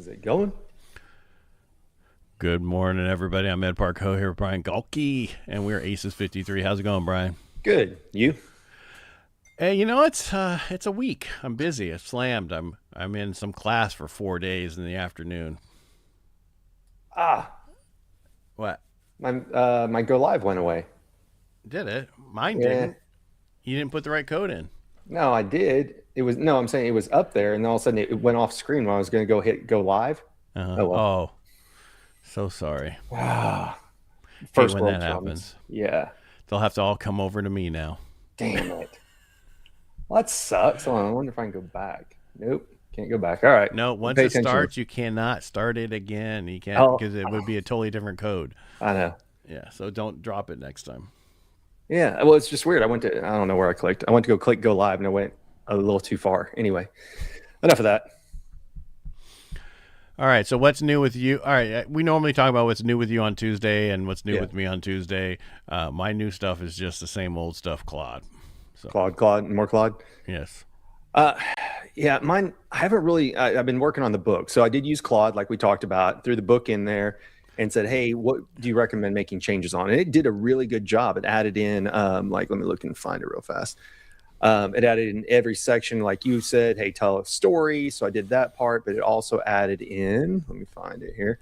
Is it going? Good morning, everybody. I'm Ed Parcaut here with Brian Galke, and we're Aces 53. How's it going, Brian? Good. You? Hey, you know, it's a week. I'm busy. It's slammed. I'm in some class for 4 days in the afternoon. Ah, What? my go live went away. Did it? Mine Yeah. didn't. You didn't put the right code in. No, I did. I'm saying it was up there, and all of a sudden it went off screen when I was going to go hit go live. Oh well. Oh, so sorry. Ah, Hate first when world that problems. happens. Yeah. They'll have to all come over to me now. Damn it. Well, that sucks. Hold on, I wonder if I can go back. Nope. Can't go back. All right. No, We'll once pay it attention. starts, you cannot start it again. You can't Oh, because it would be a totally different code. I know. Yeah, so don't drop it next time. Yeah. Well, it's just weird. I don't know where I clicked. I went to go click go live, and I went a little too far. Anyway, enough of that. All right, so what's new with you? All right, we normally talk about what's new with you on Tuesday and what's new Yeah. with me on Tuesday. My new stuff is just the same old stuff, Claude. Claude, more Claude. Yes. Uh, yeah, mine. I haven't really. I've been working on the book, so I did use Claude, like we talked about, threw the book in there, and said, "Hey, what do you recommend making changes on?" And it did a really good job. It added in, like, let me look and find it real fast. It added in every section, like you said, "Hey, tell a story." So I did that part, but it also added in. Let me find it here.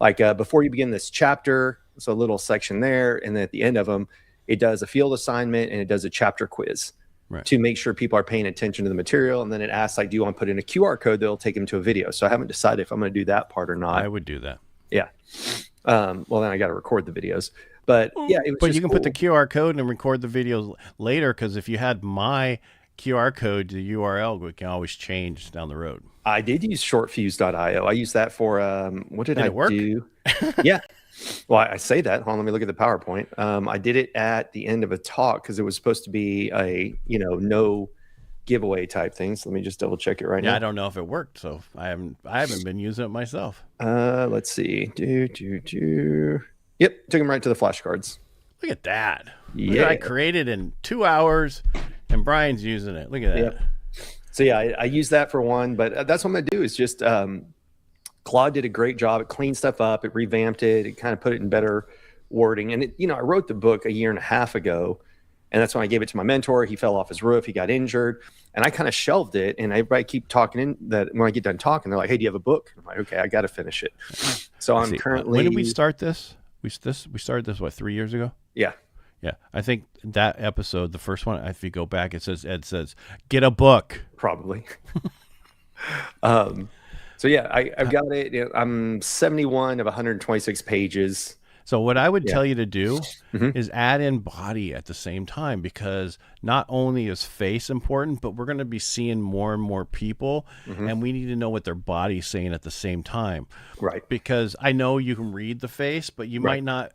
Like before you begin this chapter, so a little section there, and then at the end of them, it does a field assignment and it does a chapter quiz. Right. To make sure people are paying attention to the material. And then it asks, like, do you want to put in a QR code that'll take them to a video? So I haven't decided if I'm going to do that part or not. I would do that. Yeah. Well, then I got to record the videos. But yeah, it was But just you can cool. put the QR code and record the videos later because if you had my QR code to the URL, we can always change down the road. I did use shortfuse.io. I used that for, what did I it work? do? Yeah. Well, I say that. Hold on, let me look at the PowerPoint. I did it at the end of a talk because it was supposed to be a, no giveaway type thing. So let me just double check it right Yeah, now. I don't know if it worked, so I haven't been using it myself. Let's see. Yep, took him right to the flashcards. Look at that. Look Yeah. at I created in 2 hours, and Brian's using it. Look at that. Yep. So yeah, I use that for one, but that's what I'm gonna do is just Claude did a great job. It cleaned stuff up, it revamped it, it kind of put it in better wording. And I wrote the book a year and a half ago, and that's when I gave it to my mentor. He fell off his roof, he got injured, and I kind of shelved it. And everybody keep talking in that when I get done talking, they're like, "Hey, do you have a book?" I'm like, "Okay, I got to finish it." So I'm currently. When did we start this? We started this what 3 years ago? Yeah. Yeah, I think that episode, the first one, if you go back, Ed says, "Get a book." Probably. So yeah, I've got it. I'm 71 of 126 pages. So what I would tell you to do Mhm. is add in body at the same time because not only is face important, but we're going to be seeing more and more people, and we need to know what their body's saying at the same time. Right. Because I know you can read the face, but you might not,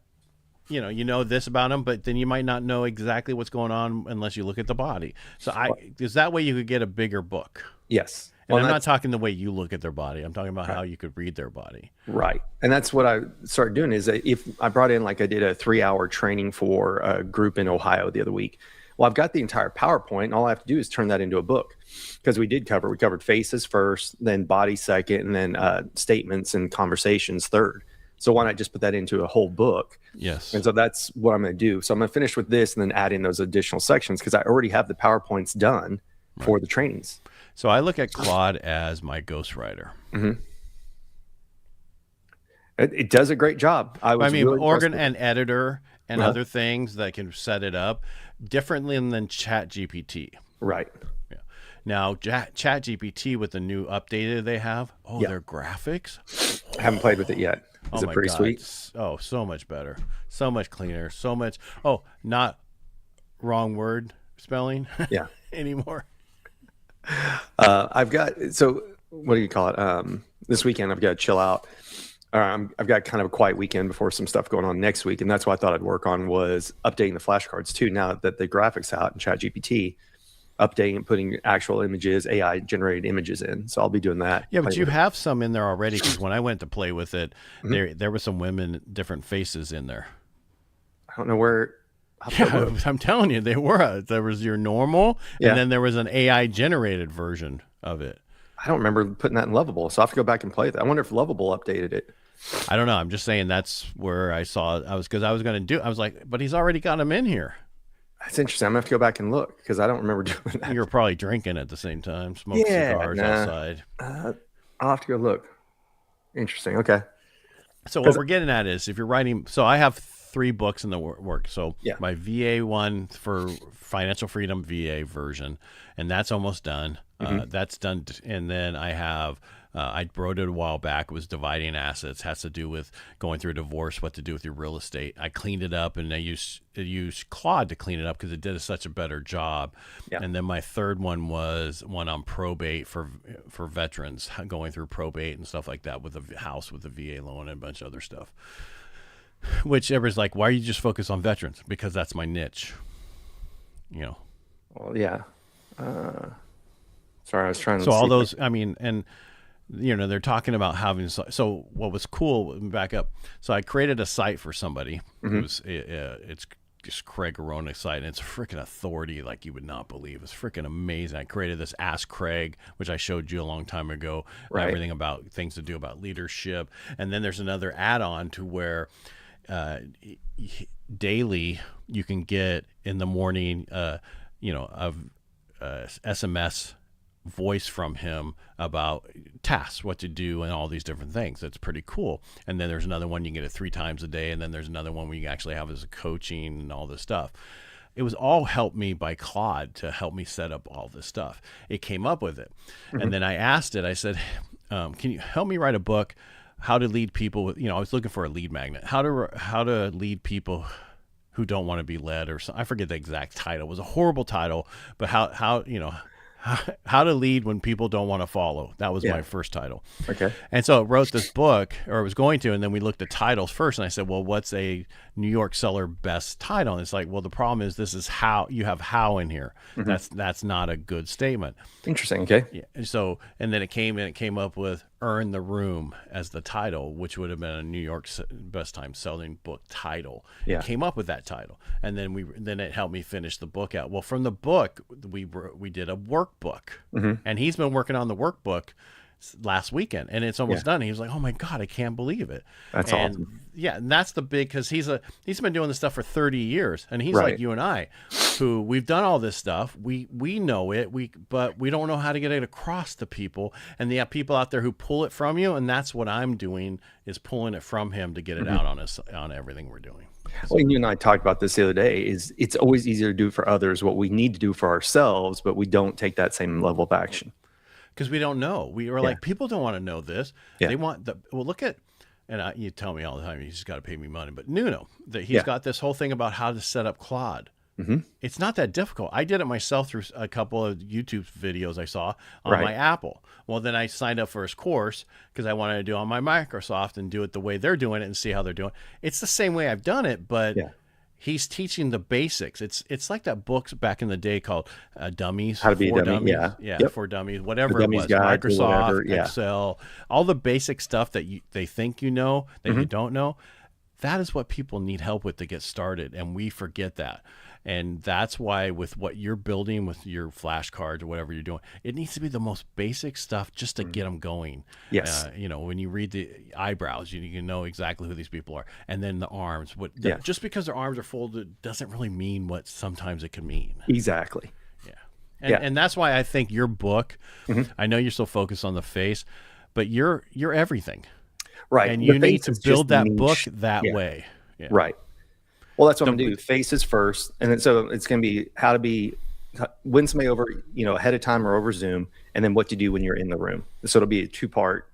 you know this about them, but then you might not know exactly what's going on unless you look at the body. So because that way you could get a bigger book. Yes. And Well, I'm not talking the way you look at their body. I'm talking about how you could read their body. Right. And that's what I started doing is that if I brought in, like I did a 3-hour training for a group in Ohio the other week. Well, I've got the entire PowerPoint and all I have to do is turn that into a book because we covered faces first, then body second, and then statements and conversations third. So why not just put that into a whole book? Yes. And so that's what I'm going to do. So I'm going to finish with this and then add in those additional sections because I already have the PowerPoints done for the trainings. So I look at Claude as my ghostwriter. It does a great job. Really organ impressed and editor and other things that can set it up differently than ChatGPT. Right. Yeah. Now, ChatGPT with the new updated they have, their graphics. I haven't played with it yet. Is it pretty sweet? Oh, so much better. So much cleaner. So much. Oh, not wrong word spelling Yeah. anymore. I've got, so what do you call it? This weekend, I've got to chill out. I've got kind of a quiet weekend before some stuff going on next week. And that's what I thought I'd work on was updating the flashcards too. Now that the graphics out in ChatGPT, updating and putting actual images, AI generated images in. So I'll be doing that. Yeah, but you have some in there already because when I went to play with it, there were some women, different faces in there. I don't know where. Yeah, I'm telling you, they were. There was your normal, and then there was an AI generated version of it. I don't remember putting that in Lovable, so I have to go back and play that. I wonder if Lovable updated it. I don't know. I'm just saying that's where I saw it. I was like, but he's already got him in here. That's interesting. I'm gonna have to go back and look because I don't remember doing that. You were probably drinking at the same time, smoking cigars outside. I'll have to go look. Interesting. Okay. So what we're getting at is if you're writing, so I have 3 books in the work. So my VA one for financial freedom VA version, and that's almost done. That's done. And then I have, I wrote it a while back. It was dividing assets, has to do with going through a divorce, what to do with your real estate. I cleaned it up and I used Claude to clean it up because it did such a better job. And then my third one was one on probate for veterans, going through probate and stuff like that with a house with a VA loan and a bunch of other stuff. Which everybody's like, why are you just focused on veterans? Because that's my niche. You know. Well, yeah. Sorry, I was trying to. So all those, I mean, and you know, they're talking about having. So what was cool? Back up. So I created a site for somebody. It's just Craig Arona's site, and it's a freaking authority like you would not believe. It's freaking amazing. I created this Ask Craig, which I showed you a long time ago. Everything about things to do about leadership, and then there's another add-on to where. Daily you can get in the morning SMS voice from him about tasks, what to do, and all these different things. That's pretty cool. And then there's another one you can get it 3 times a day, and then there's another one where you actually have as a coaching and all this stuff. It was all helped me by Claude to help me set up all this stuff. It came up with it. And then I asked it, I said, can you help me write a book? How to lead people with, I was looking for a lead magnet. How to lead people who don't want to be led, or I forget the exact title. It was a horrible title, but how to lead when people don't want to follow. That was my first title. Okay. And so I wrote this book, or I was going to, and then we looked at titles first, and I said, well, what's a New York seller best title? And it's like, well, the problem is this is how you have how in here. That's not a good statement. Interesting. Okay. Yeah. So, and then it came up with Earn the Room as the title, which would have been a New York best time selling book title. Yeah. It came up with that title. And then it helped me finish the book out. Well, from the book, we did a workbook, and he's been working on the workbook last weekend, and it's almost done. He was like, oh my God, I can't believe it. That's awesome. Yeah. And that's the big, cause he's been doing this stuff for 30 years, and he's like you and I, who we've done all this stuff. We know it, but we don't know how to get it across to people. And they have people out there who pull it from you. And that's what I'm doing, is pulling it from him to get it out on everything we're doing. Well, you and I talked about this the other day, is it's always easier to do for others what we need to do for ourselves, but we don't take that same level of action. Because we don't know. We were like, people don't want to know this. They want look at, and you tell me all the time, you just got to pay me money. But Nuno, that he's got this whole thing about how to set up Claude. It's not that difficult. I did it myself through a couple of YouTube videos I saw on my Apple. Well, then I signed up for his course because I wanted to do it on my Microsoft and do it the way they're doing it and see how they're doing it. It's the same way I've done it, but he's teaching the basics. It's like that book back in the day called Dummies. How to be a dummy. For Dummies, whatever it was. Microsoft, Excel, all the basic stuff that they think you know that you don't know. That is what people need help with to get started, and we forget that. And that's why with what you're building with your flashcards or whatever you're doing, it needs to be the most basic stuff just to get them going. Yes. When you read the eyebrows, you can know exactly who these people are. And then the arms. Just because their arms are folded doesn't really mean what sometimes it can mean. Exactly. Yeah. And that's why I think your book, I know you're so focused on the face, but you're everything. Right. And you need to build that book that way. Yeah. Right. Well, that's what I'm going to do. Faces first. And then so it's going to be how to win somebody over, ahead of time or over Zoom, and then what to do when you're in the room. So it'll be a 2-part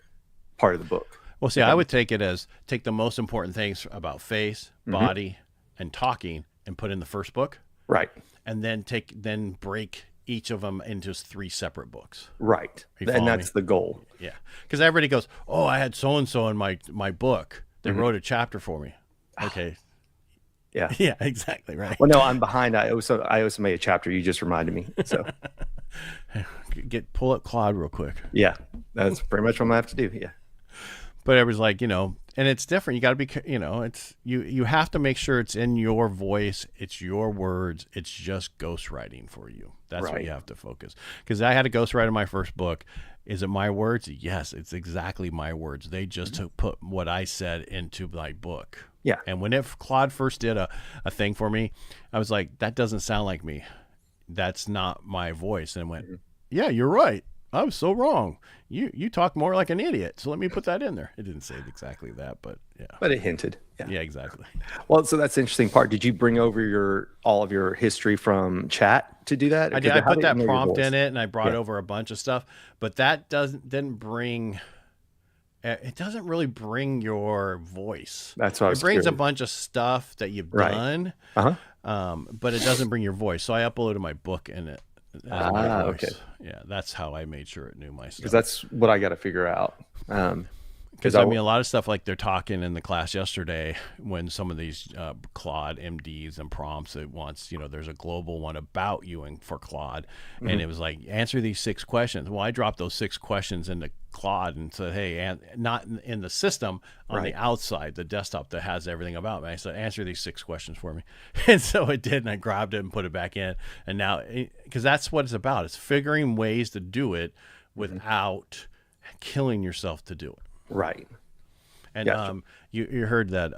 of the book. Well, see, I would take the most important things about face, body, and talking and put in the first book. Right. And then break each of them into 3 separate books. Right. And that's the goal. Yeah. Because everybody goes, oh, I had so-and-so in my book. They wrote a chapter for me. Okay. Yeah. Yeah, exactly. Right. Well, no, I'm behind. I owe somebody a chapter. You just reminded me. So pull up Claude real quick. Yeah. That's pretty much what I'm going to have to do. Yeah. But it was like, and it's different. You got to be, it's you have to make sure it's in your voice, it's your words, it's just ghostwriting for you. That's what you have to focus. Because I had a ghostwriter in my first book. Is it my words? Yes, it's exactly my words. They just put what I said into my book. Yeah. And when Claude first did a thing for me, I was like, that doesn't sound like me. That's not my voice. And I went, yeah, you're right. I was so wrong. You talk more like an idiot. So let me put that in there. It didn't say exactly that, but yeah. But it hinted. Yeah, exactly. Well, so that's the interesting part. Did you bring over all of your history from chat to do that? I did. I put that prompt in it, and I brought over a bunch of stuff. But that didn't bring. It doesn't really bring your voice. That's what I was It brings curious. a bunch of stuff that you've done, but it doesn't bring your voice. So I uploaded my book in it. Okay. Yeah, that's how I made sure it knew my stuff. Because that's what I got to figure out. Because I mean, a lot of stuff like they're talking in the class yesterday when some of these Claude MDs and prompts it wants, there's a global one about you and for Claude, and it was like answer these 6 questions. Well, I dropped those 6 questions into Claude and said, hey, and not in the system on the outside, the desktop that has everything about me. I said, answer these 6 questions for me, and so it did, and I grabbed it and put it back in, and now because that's what it's about. It's figuring ways to do it without killing yourself to do it. Right. And you heard that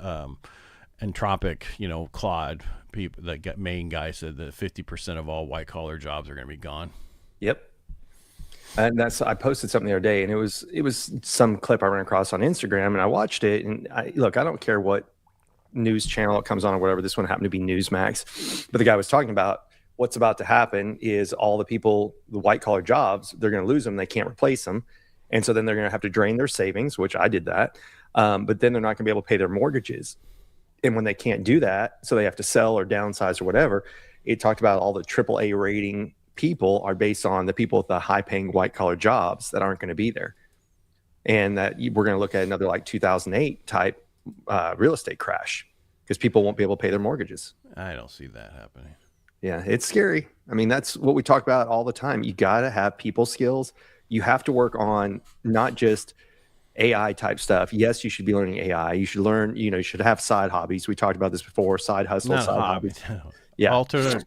Entropic, Claude, the main guy said that 50% of all white collar jobs are going to be gone. Yep. And I posted something the other day, and it was some clip I ran across on Instagram, and I watched it. And I don't care what news channel it comes on or whatever. This one happened to be Newsmax, but the guy was talking about what's about to happen is all the people, the white collar jobs, they're going to lose them. They can't replace them. And so then they're going to have to drain their savings, which I did that. But then they're not going to be able to pay their mortgages. And when they can't do that, so they have to sell or downsize or whatever, it talked about all the AAA rating people are based on the people with the high paying white collar jobs that aren't going to be there. And that we're going to look at another like 2008 type real estate crash because people won't be able to pay their mortgages. I don't see that happening. Yeah, it's scary. I mean, that's what we talk about all the time. You got to have people skills. You have to work on not just AI type stuff. Yes, you should be learning AI. You should learn, you should have side hobbies. We talked about this before, side hustles, side hobbies. Yeah. Alternate.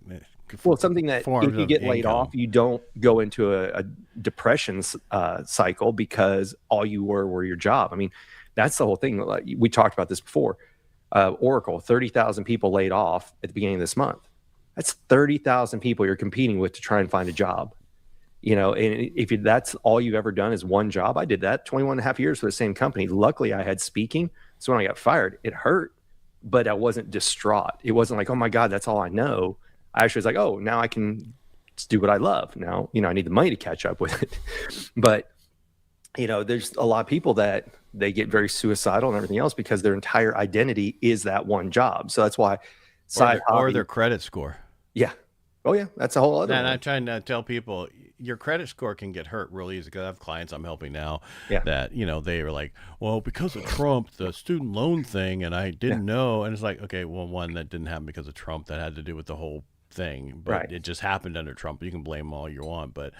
Well, something that if you get laid off, you don't go into a depression cycle because all you were your job. I mean, that's the whole thing. Like, we talked about this before. Oracle, 30,000 people laid off at the beginning of this month. That's 30,000 people you're competing with to try and find a job. And if that's all you've ever done is one job, I did that 21 and a half years for the same company. Luckily, I had speaking. So when I got fired, it hurt, but I wasn't distraught. It wasn't like, oh my God, that's all I know. I actually was like, oh, now I can just do what I love. Now, I need the money to catch up with it. But, there's a lot of people that they get very suicidal and everything else because their entire identity is that one job. So that's why or their credit score. Yeah. Oh yeah. That's a whole other And one. I'm trying to tell people your credit score can get hurt really easy because I have clients I'm helping now that, they were like, well, because of Trump, the student loan thing, and I didn't know. And it's like, okay, well, one, that didn't happen because of Trump. That had to do with the whole thing, but it just happened under Trump. You can blame them all you want, but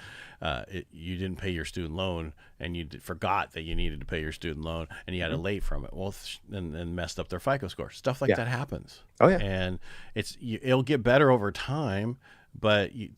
you didn't pay your student loan and you forgot that you needed to pay your student loan and you had it late from it. Well, and messed up their FICO score. Stuff like that happens. Oh yeah. And it'll get better over time, but you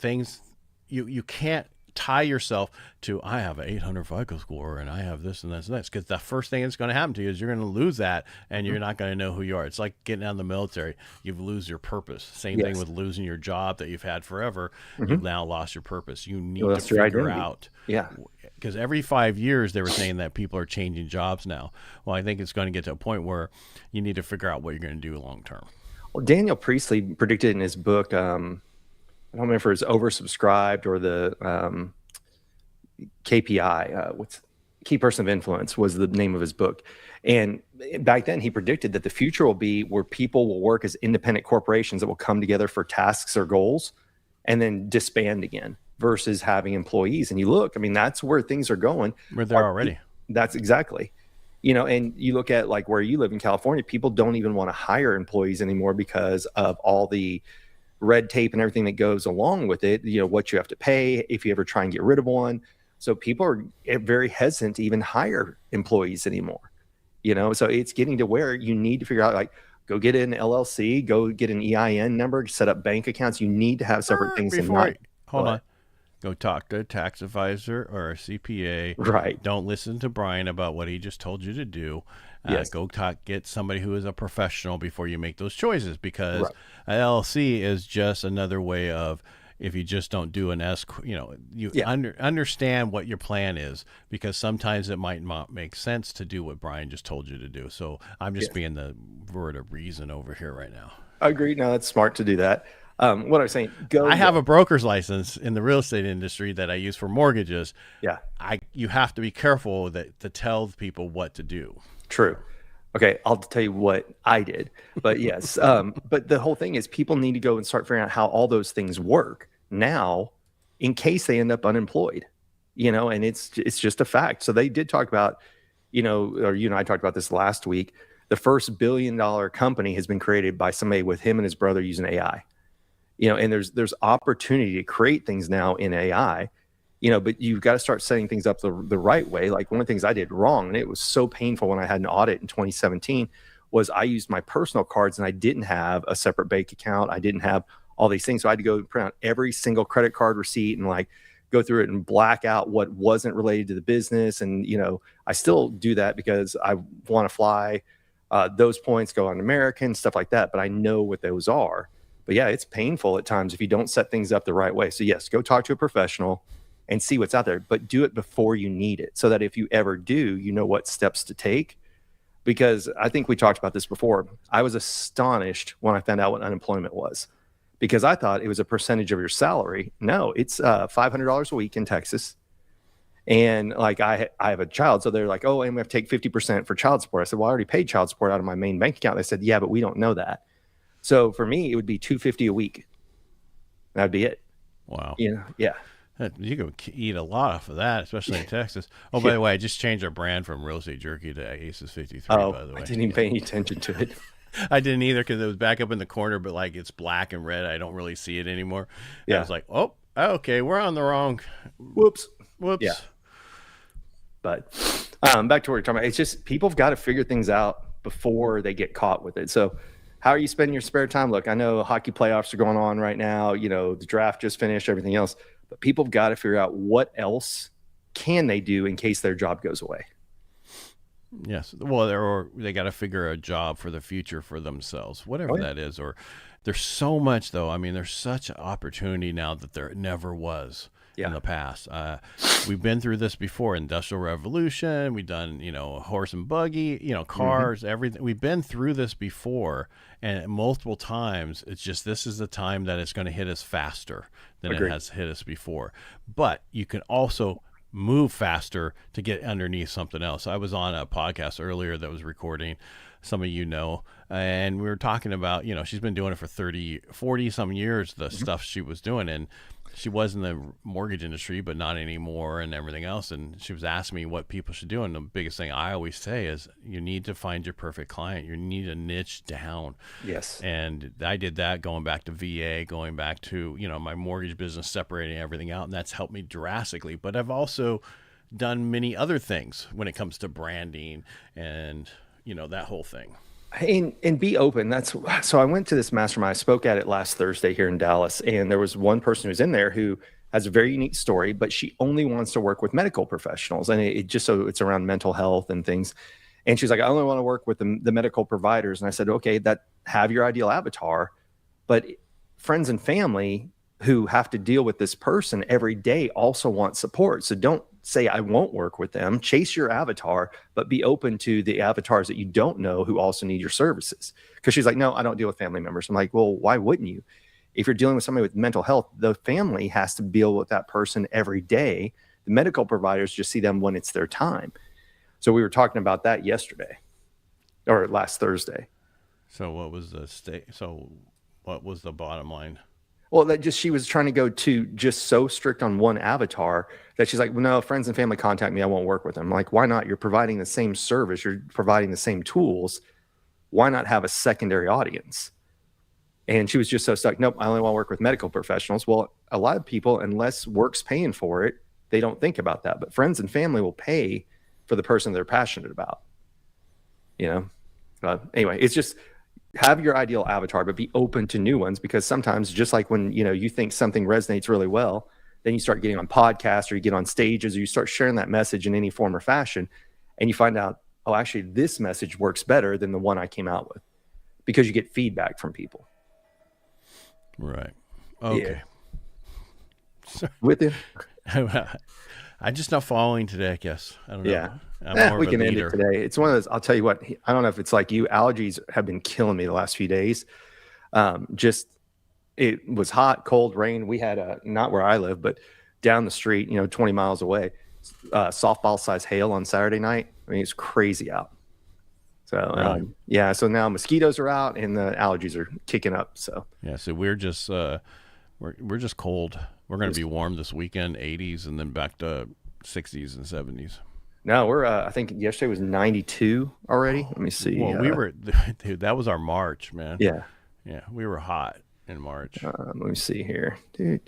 can't tie yourself to, I have an 800 FICO score and I have this and this and this, because the first thing that's going to happen to you is you're going to lose that and you're not going to know who you are. It's like getting out of the military. You lose your purpose. Same thing with losing your job that you've had forever. You've now lost your purpose. You need to figure out. Yeah. Because every 5 years they were saying that people are changing jobs now. Well, I think it's going to get to a point where you need to figure out what you're going to do long term. Well, Daniel Priestley predicted in his book, I don't remember if it was oversubscribed or the KPI, what's Key Person of Influence was the name of his book. And back then he predicted that the future will be where people will work as independent corporations that will come together for tasks or goals and then disband again versus having employees. And you look, I mean, that's where things are going. We're there already. That's exactly. And you look at like where you live in California, people don't even want to hire employees anymore because of all the red tape and everything that goes along with it, what you have to pay if you ever try and get rid of one. So people are very hesitant to even hire employees anymore. So it's getting to where you need to figure out, like, go get an LLC, go get an EIN number, set up bank accounts. You need to have separate things and not. Hold on. Go talk to a tax advisor or a CPA. Right. Don't listen to Brian about what he just told you to do. Yes. Go get somebody who is a professional before you make those choices, because an LLC is just another way of, if you just don't do an understand what your plan is, because sometimes it might not make sense to do what Brian just told you to do. So I'm just being the word of reason over here right now. I agree. No, that's smart to do that. What I was saying, I have a broker's license in the real estate industry that I use for mortgages. Yeah. You have to be careful to tell people what to do. True. Okay, I'll tell you what I did. But yes, but the whole thing is, people need to go and start figuring out how all those things work now, in case they end up unemployed, and it's just a fact. So they did talk about, or you and I talked about this last week. The first $1 billion company has been created by somebody with him and his brother using AI. And there's opportunity to create things now in AI, but you've got to start setting things up the right way. Like, one of the things I did wrong, and it was so painful when I had an audit in 2017, was I used my personal cards and I didn't have a separate bank account. I didn't have all these things. So I had to go print out every single credit card receipt and like go through it and black out what wasn't related to the business. And, I still do that because I want to fly. Those points go on American, stuff like that, but I know what those are. But yeah, it's painful at times if you don't set things up the right way. So yes, go talk to a professional and see what's out there, but do it before you need it, so that if you ever do, you know what steps to take. Because I think we talked about this before. I was astonished when I found out what unemployment was, because I thought it was a percentage of your salary. No, it's $500 a week in Texas. And like, I have a child, so they're like, oh, and we have to take 50% for child support. I said, well, I already paid child support out of my main bank account. They said, yeah, but we don't know that. So for me, it would be $250 a week. That'd be it. Wow. Yeah. You can eat a lot off of that, especially in Texas. Oh, by the way, I just changed our brand from Real Estate Jerky to Aces 53, by the way. I didn't even pay any attention to it. I didn't either, because it was back up in the corner, but like, it's black and red. I don't really see it anymore. Yeah. I was like, oh, okay, we're on the wrong. Whoops. Yeah. But back to what you're talking about. It's just, people have got to figure things out before they get caught with it. So how are you spending your spare time? Look, I know hockey playoffs are going on right now. The draft just finished, everything else. But people have got to figure out what else can they do in case their job goes away. Yes. Well, they got to figure a job for the future for themselves, whatever that is. Or there's so much, though. I mean, there's such an opportunity now that there never was in the past. We've been through this before. Industrial Revolution. We've done, horse and buggy, cars, everything. We've been through this before, and multiple times. It's just, this is the time that it's going to hit us faster than it has hit us before. But you can also move faster to get underneath something else. I was on a podcast earlier that was recording, some of and we were talking about, she's been doing it for 40 some years, the stuff she was doing, and she was in the mortgage industry, but not anymore, and everything else. And she was asking me what people should do. And the biggest thing I always say is, you need to find your perfect client. You need to niche down. Yes. And I did that going back to VA, going back to, my mortgage business, separating everything out. And that's helped me drastically. But I've also done many other things when it comes to branding and, that whole thing. And be open. So I went to this mastermind. I spoke at it last Thursday here in Dallas, and there was one person who's in there who has a very unique story, but she only wants to work with medical professionals, and it's around mental health and things. And she's like, I only want to work with the medical providers. And I said, okay, have your ideal avatar, but friends and family who have to deal with this person every day also want support. So don't say, I won't work with them. Chase your avatar, but be open to the avatars that you don't know who also need your services. Because she's like, no, I don't deal with family members. I'm like, well, why wouldn't you? If you're dealing with somebody with mental health, the family has to deal with that person every day. The medical providers just see them when it's their time. So we were talking about that yesterday or last Thursday. So what was the bottom line? Well, she was trying to go to just so strict on one avatar that she's like, well, no, friends and family contact me, I won't work with them. I'm like, why not? You're providing the same service. You're providing the same tools. Why not have a secondary audience? And she was just so stuck. Nope, I only want to work with medical professionals. Well, a lot of people, unless work's paying for it, they don't think about that. But friends and family will pay for the person they're passionate about. you know. Anyway, it's just have your ideal avatar, but be open to new ones, because sometimes, just like when, you think something resonates really well, then you start getting on podcasts or you get on stages or you start sharing that message in any form or fashion, and you find out, oh, actually this message works better than the one I came out with, because you get feedback from people. Right. Okay. Yeah. With it. I'm just not following today, I guess. I don't know. Yeah. I'm more We of a can end leader. it today. It's one of those, I'll tell you what, I don't know if it's like you, allergies have been killing me the last few days. It was hot, cold, rain. We had not where I live, but down the street, 20 miles away, softball size hail on Saturday night. I mean, it's crazy out. So, yeah. So now mosquitoes are out and the allergies are kicking up. So, yeah. So we're just, we're just cold. We're going to be warm this weekend, 80s, and then back to 60s and 70s. No, we're, I think yesterday was 92 already. Let me see. Well, we were, dude, that was our March, man. Yeah. Yeah. We were hot in March. Let me see here. It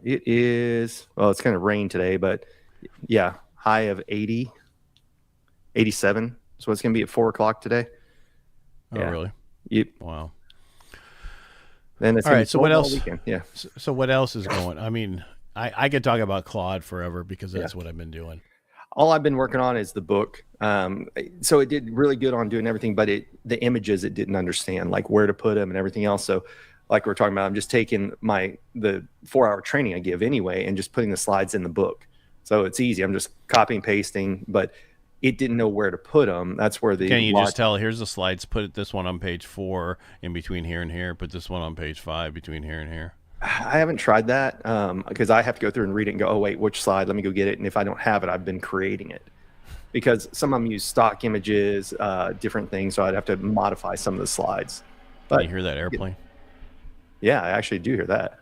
is, well, it's going to rain today, but yeah, high of 80, 87. So it's going to be at 4:00 today. Oh, yeah. Really? Yep. Wow. Then it's all right. So what else? Yeah. So what else is going? I mean, I could talk about Claude forever because that's what I've been doing. All I've been working on is the book. So it did really good on doing everything, but the images it didn't understand, like where to put them and everything else. So like we're talking about, I'm just taking the 4-hour training I give anyway and just putting the slides in the book. So it's easy. I'm just copying, pasting, but it didn't know where to put them. That's where the— Can you just tell, here's the slides, put this one on page 4 in between here and here, put this one on page 5 between here and here? I haven't tried that because I have to go through and read it and go, oh, wait, which slide? Let me go get it. And if I don't have it, I've been creating it, because some of them use stock images, different things. So I'd have to modify some of the slides. But can you hear that airplane? Yeah, I actually do hear that.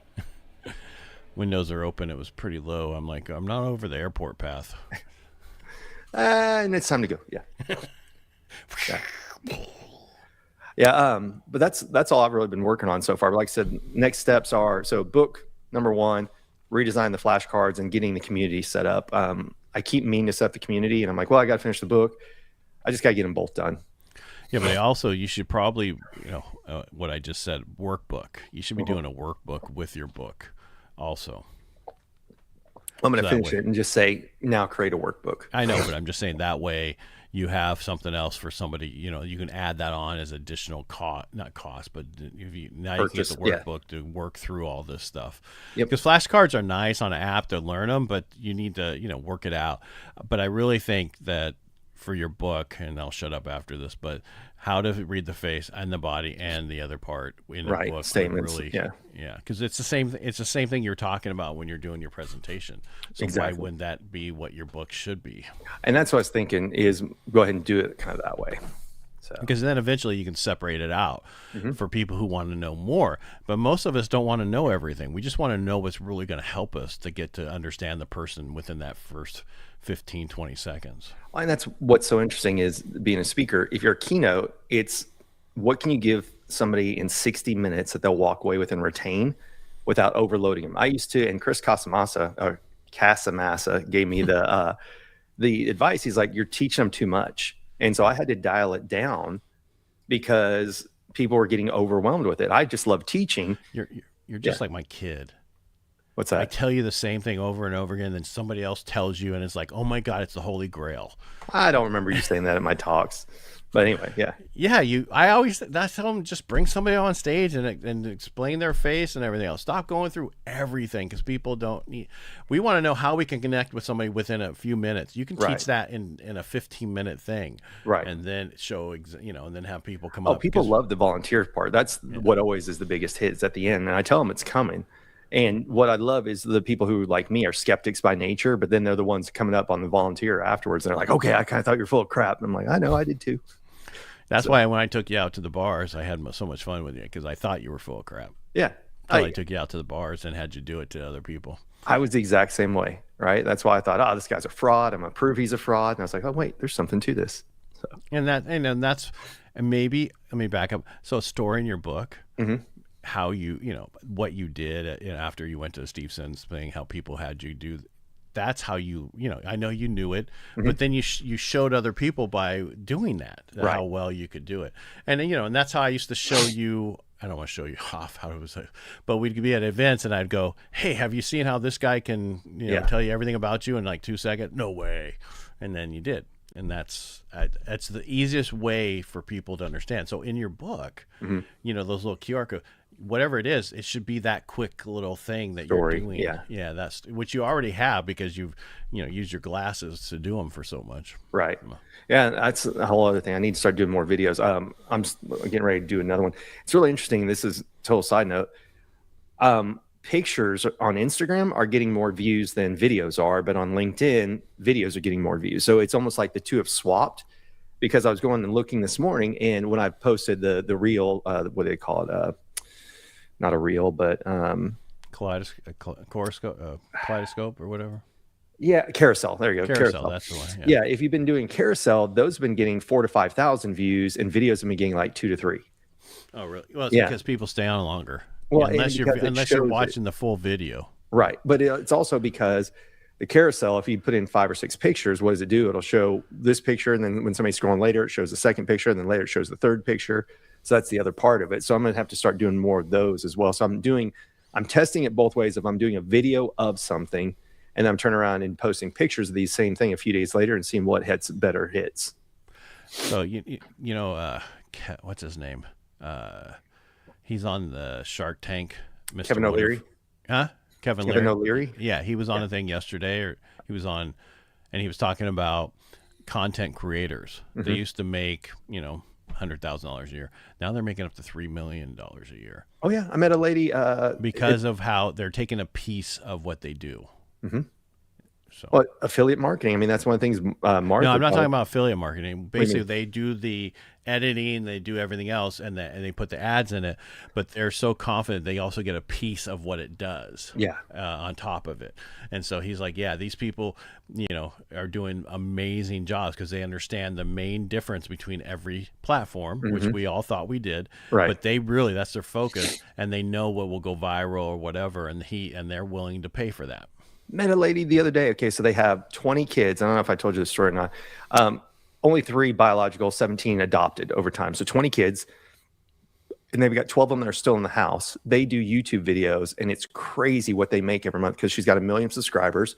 Windows are open. It was pretty low. I'm like, I'm not over the airport path. And it's time to go. Yeah. Yeah. But that's all I've really been working on so far. But like I said, next steps are, so book number 1, redesign the flashcards and getting the community set up. I keep meaning to set up the community, and I'm like, well, I got to finish the book. I just got to get them both done. Yeah, but also you should probably, what I just said, workbook. You should be doing a workbook with your book also. I'm going to finish it and just say, now create a workbook. I know, but I'm just saying that way you have something else for somebody, you can add that on as additional cost, not cost, but now you can get the workbook to work through all this stuff. Yep. Because flashcards are nice on an app to learn them, but you need to, work it out. But I really think that for your book, and I'll shut up after this, but how to read the face and the body and the other part in a book. Statements. Really, yeah. Because it's the same thing you're talking about when you're doing your presentation. So why wouldn't that be what your book should be? And that's what I was thinking, is go ahead and do it kind of that way. So because then eventually you can separate it out for people who want to know more. But most of us don't want to know everything. We just want to know what's really going to help us to get to understand the person within that first 15, 20 seconds. And that's what's so interesting is being a speaker. If you're a keynote, it's what can you give somebody in 60 minutes that they'll walk away with and retain without overloading them. I used to, and Chris Casamassa gave me the advice. He's like, you're teaching them too much. And so I had to dial it down because people were getting overwhelmed with it. I just love teaching. You're just like my kid. What's that? I tell you the same thing over and over again, then somebody else tells you, and it's like, oh my God, it's the Holy Grail. I don't remember you saying that in my talks. But anyway, yeah. Yeah, I tell them, just bring somebody on stage and explain their face and everything else. Stop going through everything, because people don't need. We want to know how we can connect with somebody within a few minutes. You can teach that in a 15-minute thing, right? And then show, and then have people come up. Oh, people love the volunteer part. That's what always is the biggest hit, is at the end, and I tell them it's coming. And what I love is the people who, like me, are skeptics by nature, but then they're the ones coming up on the volunteer afterwards. And they're like, okay, I kind of thought you were full of crap. And I'm like, I know, I did too. That's why when I took you out to the bars, I had so much fun with you, because I thought you were full of crap. Yeah. I took you out to the bars and had you do it to other people. I was the exact same way, right? That's why I thought, oh, this guy's a fraud. I'm going to prove he's a fraud. And I was like, oh, wait, there's something to this. So. And maybe, let me back up. So storing your book, how you, what you did after you went to Steve Sinn's thing, how people had you do that's how I know you knew it, but then you showed other people by doing that, Right. how well you could do it. And and that's how I used to show you. I don't want to show you off how it was, but we'd be at events and I'd go, "Hey, have you seen how this guy can tell you everything about you in like 2 seconds?" No way. And then you did. And that's the easiest way for people to understand. So in your book, those little QR codes, whatever it is, it should be that quick little thing that Story, you're doing. Yeah, that's which you already have because you've used your glasses to do them for so much. Right. Yeah, that's a whole other thing. I need to start doing more videos. I'm getting ready to do another one. It's really interesting. This is a total side note. Pictures on Instagram are getting more views than videos are, but on LinkedIn, videos are getting more views. So it's almost like the two have swapped, because I was going and looking this morning, and when I posted the reel, what do they call it? Not a reel, but kaleidoscope or whatever. Yeah, Carousel. There you go. Carousel. That's the one. Yeah, if you've been doing Carousel, those have been getting 4,000 to 5,000 views, and videos have been getting like 2,000 to 3,000. Oh, really? Well, it's because people stay on longer. Well, unless you're watching the full video. Right. But it's also because the Carousel, if you put in 5 or 6 pictures, what does it do? It'll show this picture, and then when somebody's scrolling later, it shows the second picture, and then later it shows the third picture. So that's the other part of it. So I'm going to have to start doing more of those as well. So I'm testing it both ways. If I'm doing a video of something, and I'm turning around and posting pictures of the same thing a few days later and seeing what hits better hits. So, what's his name? He's on the Shark Tank. Mr. Kevin O'Leary. Huh? Kevin O'Leary. Yeah, he was on a thing yesterday, or he was on, and he was talking about content creators. They used to make, $100,000 a year. Now they're making up to $3 million a year. Oh yeah, I met a lady because of how they're taking a piece of what they do. So, well, affiliate marketing. I mean, that's one of the things. No, I'm not talking about affiliate marketing. Basically, they do the editing, they do everything else, and they put the ads in it. But they're so confident they also get a piece of what it does. Yeah. On top of it, and so he's like, yeah, these people, are doing amazing jobs because they understand the main difference between every platform, which we all thought we did. Right. But that's their focus, and they know what will go viral or whatever, and they're willing to pay for that. Met a lady the other day. Okay, so they have 20 kids. I don't know if I told you the story or not. Only 3 biological, 17 adopted over time. So 20 kids, and they've got 12 of them that are still in the house. They do YouTube videos, and it's crazy what they make every month because she's got 1 million subscribers.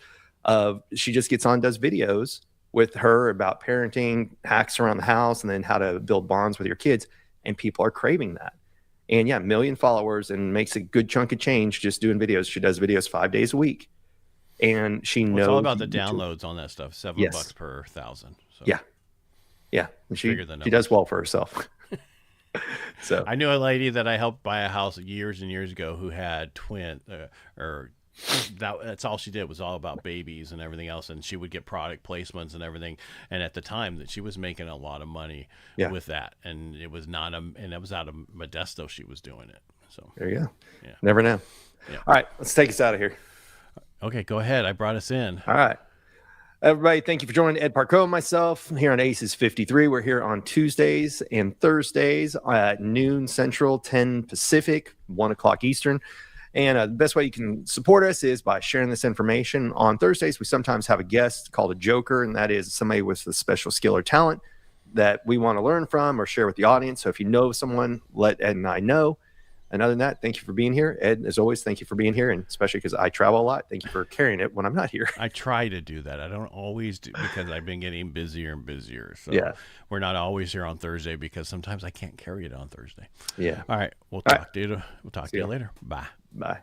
She just gets on, does videos with her about parenting, hacks around the house, and then how to build bonds with your kids. And people are craving that. And yeah, 1 million followers and makes a good chunk of change just doing videos. She does videos 5 days a week. And she knows it's all about the downloads on that stuff. $7 per 1,000. So. Yeah. And she does well for herself. So I knew a lady that I helped buy a house years and years ago who had that's all she did, was all about babies and everything else, and she would get product placements and everything. And at the time that she was making a lot of money with that, and it was out of Modesto she was doing it. So there you go. Yeah. Never know. Yeah. All right, let's take us out of here. Okay, go ahead. I brought us in. All right. Everybody, thank you for joining Ed Parcaut and myself here on Aces 53. We're here on Tuesdays and Thursdays at noon Central, 10 Pacific, 1 o'clock Eastern. And the best way you can support us is by sharing this information. On Thursdays, we sometimes have a guest called a joker, and that is somebody with a special skill or talent that we want to learn from or share with the audience. So if you know someone, let Ed and I know. And other than that, thank you for being here. Ed, as always, thank you for being here, and especially because I travel a lot, thank you for carrying it when I'm not here. I try to do that. I don't always do, because I've been getting busier and busier. So we're not always here on Thursday because sometimes I can't carry it on Thursday. Yeah. All right. We'll talk to you later. Bye. Bye.